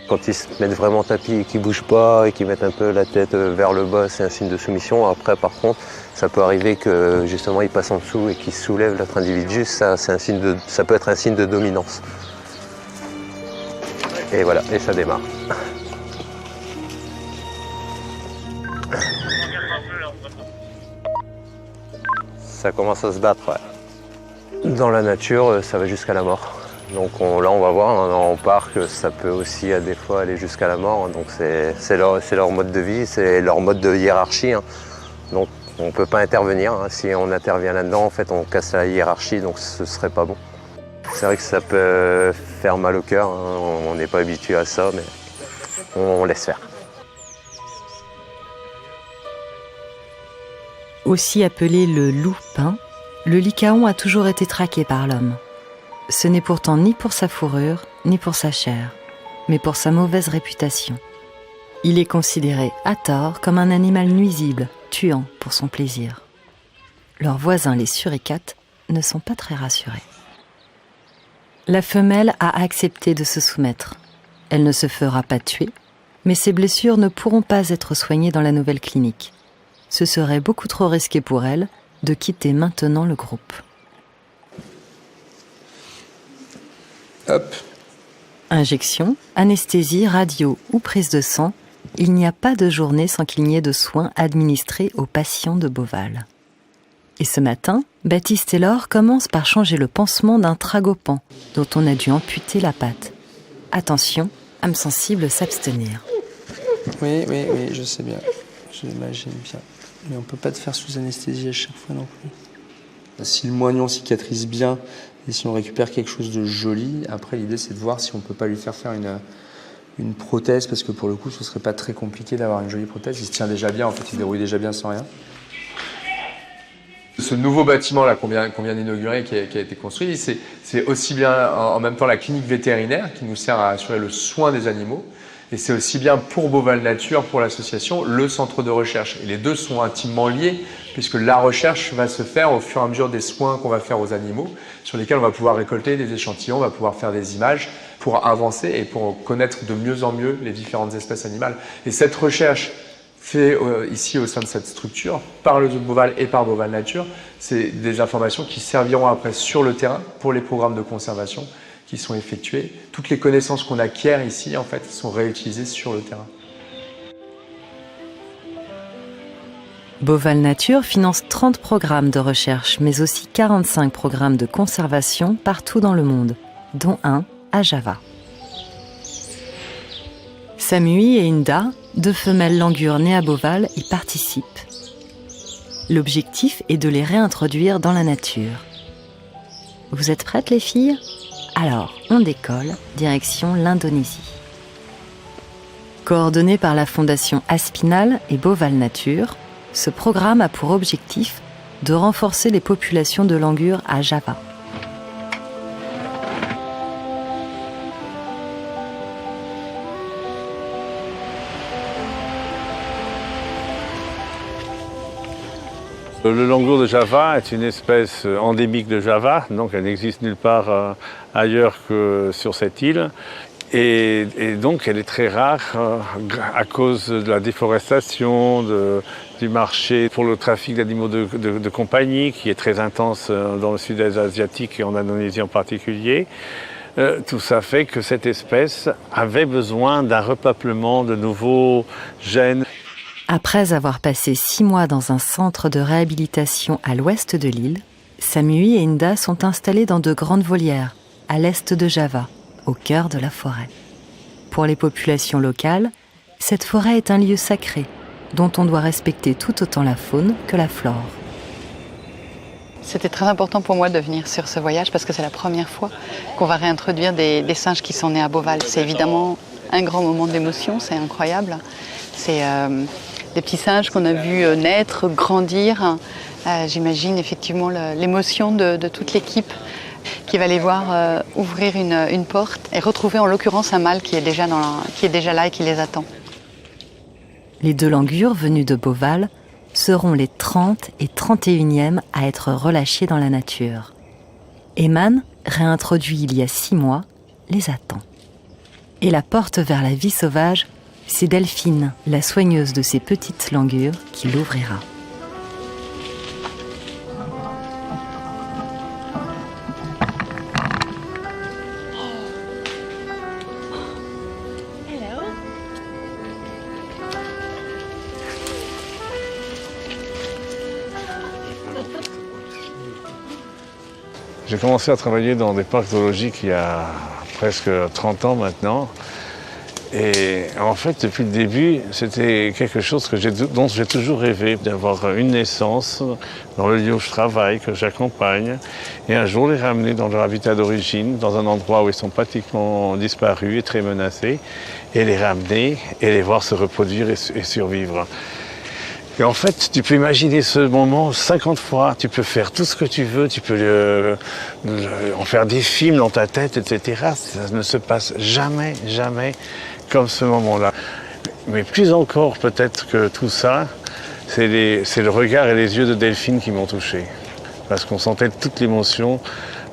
Speaker 2: Quand ils se mettent vraiment tapis et qu'ils ne bougent pas et qu'ils mettent un peu la tête vers le bas, c'est un signe de soumission. Après, par contre, ça peut arriver que justement ils passent en dessous et qu'ils soulèvent l'autre individu. Ça peut être un signe de dominance. Et voilà, et ça démarre. Ça commence à se battre, ouais. Dans la nature, ça va jusqu'à la mort. Donc là, on va voir, en parc, ça peut aussi des fois aller jusqu'à la mort. Donc c'est leur mode de vie, c'est leur mode de hiérarchie. Hein. Donc on ne peut pas intervenir. Hein. Si on intervient là-dedans, en fait, on casse la hiérarchie, donc ce serait pas bon. C'est vrai que ça peut faire mal au cœur. Hein. On n'est pas habitué à ça, mais on laisse faire.
Speaker 3: Aussi appelé le loup-pin, le lycaon a toujours été traqué par l'homme. Ce n'est pourtant ni pour sa fourrure, ni pour sa chair, mais pour sa mauvaise réputation. Il est considéré à tort comme un animal nuisible, tuant pour son plaisir. Leurs voisins, les suricates, ne sont pas très rassurés. La femelle a accepté de se soumettre. Elle ne se fera pas tuer, mais ses blessures ne pourront pas être soignées dans la nouvelle clinique. Ce serait beaucoup trop risqué pour elle de quitter maintenant le groupe.
Speaker 10: Hop.
Speaker 3: Injection, anesthésie, radio ou prise de sang, il n'y a pas de journée sans qu'il n'y ait de soins administrés aux patients de Beauval. Et ce matin, Baptiste et Laure commencent par changer le pansement d'un tragopan dont on a dû amputer la patte. Attention, âme sensible s'abstenir.
Speaker 10: Oui, je sais bien. J'imagine bien. Mais on ne peut pas te faire sous anesthésie à chaque fois non plus. Si le moignon cicatrise bien et si on récupère quelque chose de joli, après l'idée c'est de voir si on ne peut pas lui faire une prothèse, parce que pour le coup ce ne serait pas très compliqué d'avoir une jolie prothèse. Il se tient déjà bien, en fait il déroule déjà bien sans rien. Ce nouveau bâtiment là qu'on vient d'inaugurer, qui a été construit, c'est aussi bien en même temps la clinique vétérinaire qui nous sert à assurer le soin des animaux. Et c'est aussi bien pour Beauval Nature, pour l'association, le centre de recherche. Et les deux sont intimement liés, puisque la recherche va se faire au fur et à mesure des soins qu'on va faire aux animaux, sur lesquels on va pouvoir récolter des échantillons, on va pouvoir faire des images pour avancer et pour connaître de mieux en mieux les différentes espèces animales. Et cette recherche faite ici au sein de cette structure, par le zoo de Beauval et par Beauval Nature, c'est des informations qui serviront après sur le terrain pour les programmes de conservation qui sont effectués. Toutes les connaissances qu'on acquiert ici, en fait, sont réutilisées sur le terrain.
Speaker 3: Beauval Nature finance 30 programmes de recherche, mais aussi 45 programmes de conservation partout dans le monde, dont un à Java. Samui et Inda, deux femelles langures nées à Beauval, y participent. L'objectif est de les réintroduire dans la nature. Vous êtes prêtes, les filles ? Alors, on décolle, direction l'Indonésie. Coordonné par la Fondation Aspinal et Beauval Nature, ce programme a pour objectif de renforcer les populations de langurs à Java.
Speaker 22: Le langur de Java est une espèce endémique de Java, donc elle n'existe nulle part ailleurs que sur cette île. Et donc elle est très rare à cause de la déforestation, du marché pour le trafic d'animaux de compagnie qui est très intense dans le sud-est asiatique et en Indonésie en particulier. Tout ça fait que cette espèce avait besoin d'un repeuplement de nouveaux gènes.
Speaker 3: Après avoir passé 6 mois dans un centre de réhabilitation à l'ouest de l'île, Samui et Inda sont installés dans de grandes volières, à l'est de Java, au cœur de la forêt. Pour les populations locales, cette forêt est un lieu sacré, dont on doit respecter tout autant la faune que la flore.
Speaker 23: C'était très important pour moi de venir sur ce voyage parce que c'est la première fois qu'on va réintroduire des singes qui sont nés à Beauval. C'est évidemment un grand moment d'émotion, c'est incroyable. C'est des petits singes qu'on a vus naître, grandir. J'imagine effectivement l'émotion de toute l'équipe qui va les voir ouvrir une porte et retrouver en l'occurrence un mâle qui est déjà là et qui les attend.
Speaker 3: Les 2 langures venues de Beauval seront les 30 et 31e à être relâchées dans la nature. Eman, réintroduit il y a 6 mois, les attend. Et la porte vers la vie sauvage, c'est Delphine, la soigneuse de ces petites langures, qui l'ouvrira.
Speaker 22: J'ai commencé à travailler dans des parcs zoologiques il y a presque 30 ans maintenant. Et en fait, depuis le début, c'était quelque chose dont j'ai toujours rêvé, d'avoir une naissance dans le lieu où je travaille, que j'accompagne, et un jour les ramener dans leur habitat d'origine, dans un endroit où ils sont pratiquement disparus et très menacés, et les ramener et les voir se reproduire et survivre. Et en fait, tu peux imaginer ce moment 50 fois, tu peux faire tout ce que tu veux, tu peux en faire des films dans ta tête, etc. Ça ne se passe jamais comme ce moment-là. Mais plus encore peut-être que tout ça, c'est le regard et les yeux de Delphine qui m'ont touché. Parce qu'on sentait toute l'émotion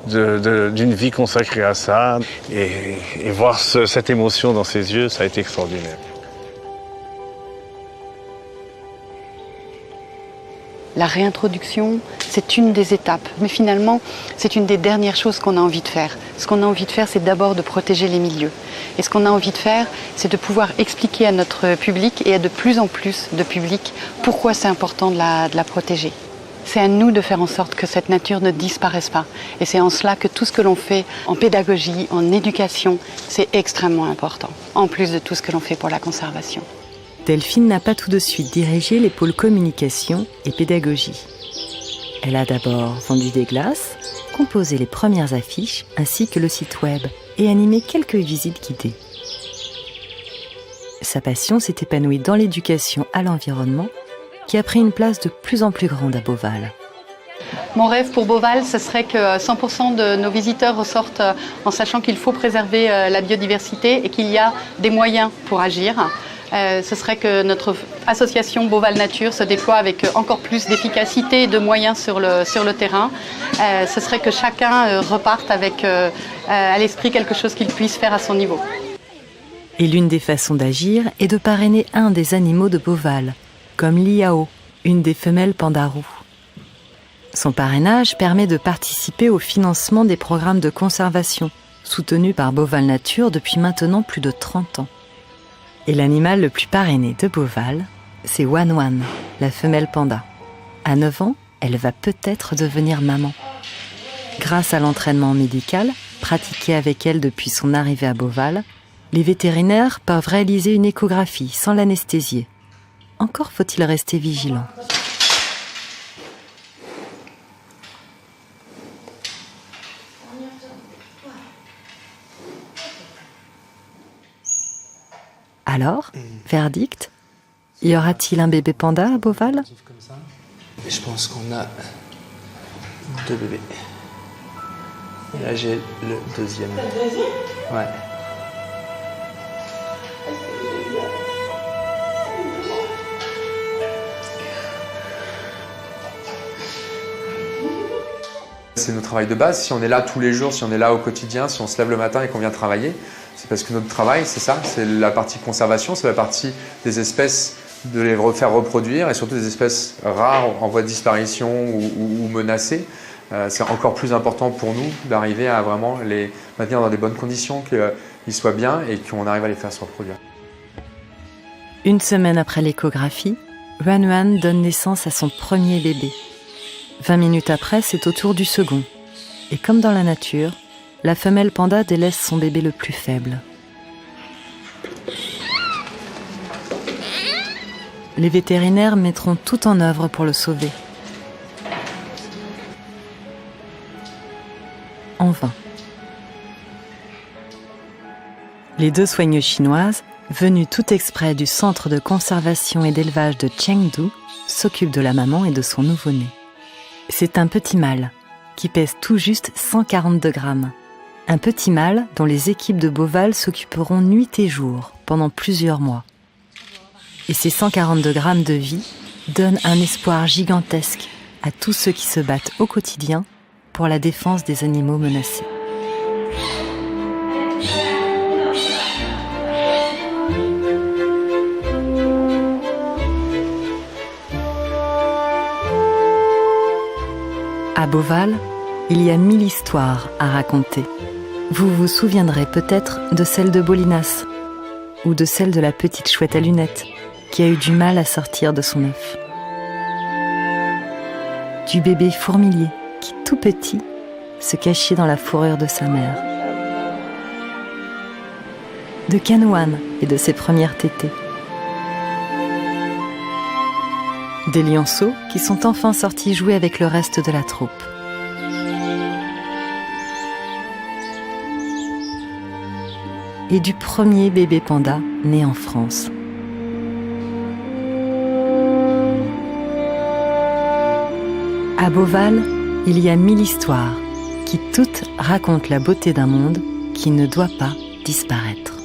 Speaker 22: d'une vie consacrée à ça. Et voir cette émotion dans ses yeux, ça a été extraordinaire.
Speaker 23: La réintroduction, c'est une des étapes, mais finalement, c'est une des dernières choses qu'on a envie de faire. Ce qu'on a envie de faire, c'est d'abord de protéger les milieux. Et ce qu'on a envie de faire, c'est de pouvoir expliquer à notre public et à de plus en plus de public pourquoi c'est important de la protéger. C'est à nous de faire en sorte que cette nature ne disparaisse pas. Et c'est en cela que tout ce que l'on fait en pédagogie, en éducation, c'est extrêmement important, en plus de tout ce que l'on fait pour la conservation.
Speaker 3: Delphine n'a pas tout de suite dirigé les pôles communication et pédagogie. Elle a d'abord vendu des glaces, composé les premières affiches ainsi que le site web et animé quelques visites guidées. Sa passion s'est épanouie dans l'éducation à l'environnement qui a pris une place de plus en plus grande à Beauval.
Speaker 23: Mon rêve pour Beauval, ce serait que 100% de nos visiteurs ressortent en sachant qu'il faut préserver la biodiversité et qu'il y a des moyens pour agir. Ce serait que notre association Beauval Nature se déploie avec encore plus d'efficacité et de moyens sur le terrain. Ce serait que chacun reparte avec à l'esprit quelque chose qu'il puisse faire à son niveau.
Speaker 3: Et l'une des façons d'agir est de parrainer un des animaux de Beauval, comme l'Iao, une des femelles pandarous. Son parrainage permet de participer au financement des programmes de conservation, soutenus par Beauval Nature depuis maintenant plus de 30 ans. Et l'animal le plus parrainé de Beauval, c'est Wan Wan, la femelle panda. À 9 ans, elle va peut-être devenir maman. Grâce à l'entraînement médical, pratiqué avec elle depuis son arrivée à Beauval, les vétérinaires peuvent réaliser une échographie sans l'anesthésier. Encore faut-il rester vigilant. Alors, verdict, y aura-t-il un bébé panda à Beauval ?
Speaker 10: Je pense qu'on a 2 bébés. Et là, j'ai le deuxième. Ouais. C'est notre travail de base. Si on est là tous les jours, si on est là au quotidien, si on se lève le matin et qu'on vient travailler, c'est parce que notre travail, c'est ça, c'est la partie conservation, c'est la partie des espèces, de les faire reproduire, et surtout des espèces rares en voie de disparition ou menacées. C'est encore plus important pour nous d'arriver à vraiment les maintenir dans des bonnes conditions, qu'ils soient bien et qu'on arrive à les faire se reproduire.
Speaker 3: Une semaine après l'échographie, Wan Wan donne naissance à son premier bébé. 20 minutes après, c'est au tour du second. Et comme dans la nature, la femelle panda délaisse son bébé le plus faible. Les vétérinaires mettront tout en œuvre pour le sauver. En vain. Les 2 soigneuses chinoises venu tout exprès du centre de conservation et d'élevage de Chengdu, s'occupe de la maman et de son nouveau-né. C'est un petit mâle qui pèse tout juste 142 grammes. Un petit mâle dont les équipes de Beauval s'occuperont nuit et jour pendant plusieurs mois. Et ces 142 grammes de vie donnent un espoir gigantesque à tous ceux qui se battent au quotidien pour la défense des animaux menacés. À Beauval, il y a 1000 histoires à raconter. Vous vous souviendrez peut-être de celle de Bolinas ou de celle de la petite chouette à lunettes qui a eu du mal à sortir de son œuf. Du bébé fourmilier qui, tout petit, se cachait dans la fourrure de sa mère. De Canouane et de ses premières tétées. Des lionceaux qui sont enfin sortis jouer avec le reste de la troupe. Et du premier bébé panda né en France. À Beauval, il y a 1000 histoires qui toutes racontent la beauté d'un monde qui ne doit pas disparaître.